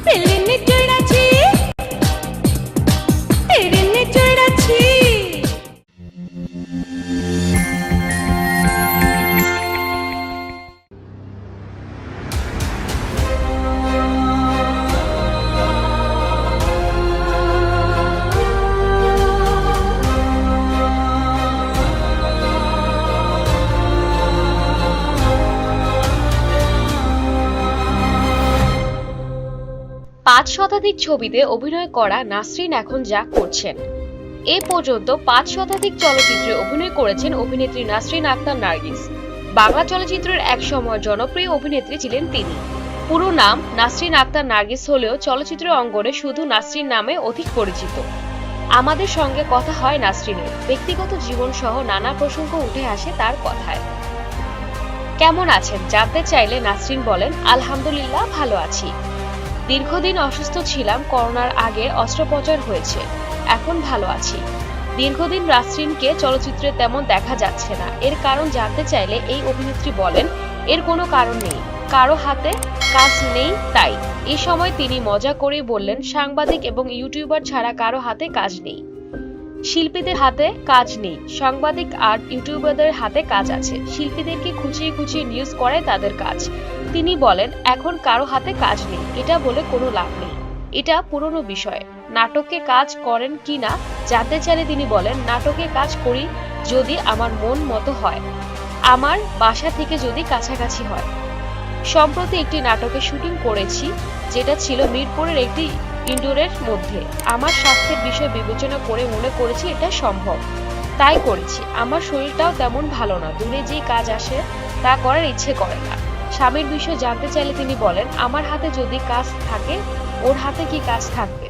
तेरे ने चढ़ाची तेरे ने चढ़ाची। পাঁচ শতাধিক ছবিতে অভিনয় করা নাসরিন এখন যা করছেন। এ পর্যন্ত 5 শতাধিক চলচ্চিত্রে অভিনয় করেছেন অভিনেত্রী নাসরিন আক্তার নার্গিস। বাংলা চলচ্চিত্রের এক সময় জনপ্রিয় অভিনেত্রী ছিলেন তিনি। পুরো নাম নাসরিন আক্তার নার্গিস হলেও চলচ্চিত্র অঙ্গনে শুধু নাসরিন নামে অধিক পরিচিত। আমাদের সঙ্গে কথা হয় নাসরিনের। ব্যক্তিগত জীবন সহ নানা প্রসঙ্গ উঠে আসে তার কথায়। কেমন আছেন জানতে চাইলে নাসরিন বলেন, আলহামদুলিল্লাহ ভালো আছি। দীর্ঘদিন অসুস্থ ছিলাম, করোনার আগে অস্ত্রোপচার হয়েছে, এখন ভালো আছি। দীর্ঘদিন নাসরিনকে চলচ্চিত্রে তেমন দেখা যাচ্ছে না। এর কারণ জানতে চাইলে এই অভিনেত্রী বলেন, এর কোনো কারণ নেই, কারো হাতে কাজ নেই তাই। এই সময় তিনি মজা করে বললেন, সাংবাদিক এবং ইউটিউবার ছাড়া কারো হাতে কাজ নেই। শিল্পীদের হাতে কাজ নেই, সাংবাদিক আর ইউটিউবারদের হাতে কাজ আছে। শিল্পীদেরকে খুঁচিয়ে খুঁচিয়ে নিউজ করে তাদের কাজ। তিনি বলেন, এখন কারো হাতে কাজ নেই, এটা বলে কোনো লাভ নেই, এটা পুরনো বিষয়। নাটকে কাজ করেন কি না জানতে চাইলে তিনি বলেন, নাটকে কাজ করি যদি আমার মন মতো হয়, আমার বাসা থেকে যদি কাছাকাছি হয়। সম্প্রতি একটি নাটকে শুটিং করেছি, যেটা ছিল মিরপুরের একটি ইনডোরের মধ্যে। আমার স্বাস্থ্যের বিষয় বিবেচনা করে মনে করেছি এটা সম্ভব, তাই করেছি। আমার শরীরটাও তেমন ভালো না, দূরে যেই কাজ আসে তা করার ইচ্ছে করে না। স্বামীর বিষয় জানতে চাইলে তিনি বলেন, আমার হাতে যদি কাজ থাকে, ওর হাতে কি কাজ থাকবে?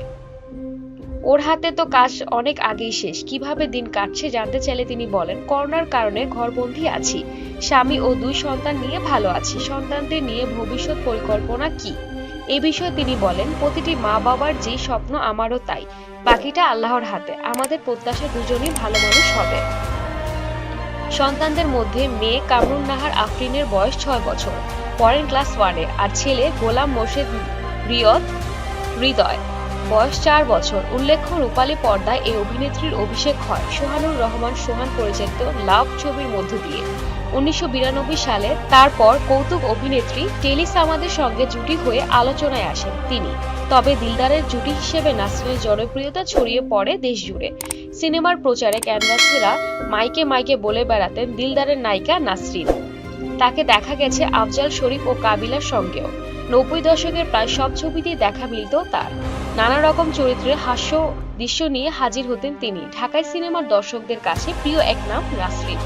ওর হাতে তো কাজ অনেক আগেই শেষ। কিভাবে দিন কাটছে জানতে চাইলে তিনি বলেন, করোনার কারণে ঘরবন্দি আছি, স্বামী ও 2 সন্তান নিয়ে ভালো আছি। সন্তানদের নিয়ে ভবিষ্যৎ পরিকল্পনা কি এ বিষয়ে তিনি বলেন, প্রতিটি মা বাবার যে স্বপ্ন আমারও তাই, বাকিটা আল্লাহর হাতে। আমাদের প্রত্যাশা দুজনেই ভালো মানুষ হবে। সন্তানদের মধ্যে মেয়ে কামরুন নাহার আফরিনের বয়স 6 বছর, পড়েন ক্লাস 1-এ, আর ছেলে গোলাম মোর্শেদ হৃদয়, বয়স 4 বছর। উল্লেখ্য, রূপালী পর্দায় এই অভিনেত্রীর অভিষেক হয় সোহানুর রহমান সোহান পরিচালিত লাভ ছবির মধ্য দিয়ে 1992 সালে। তারপর কৌতুক অভিনেত্রী টেলি সামাদের সঙ্গে জুটি হয়ে আলোচনায় আসেন তিনি। তবে দিলদারের জুটি হিসেবে নাসরিনের জনপ্রিয়তা ছড়িয়ে পড়ে দেশ জুড়ে। সিনেমার প্রচারে ক্যানভাসেরা মাইকে মাইকে বলে বেড়াতেন, দিলদারের নায়িকা নাসরিন। তাকে দেখা গেছে আফজাল শরীফ ও কাবিলার সঙ্গেও। 90 দশকের প্রায় সব ছবিতেই দেখা মিলত তার। নানা রকম চরিত্রে হাস্য দৃশ্য নিয়ে হাজির হতেন তিনি। ঢাকায় সিনেমার দর্শকদের কাছে প্রিয় এক নাম নাসরিন।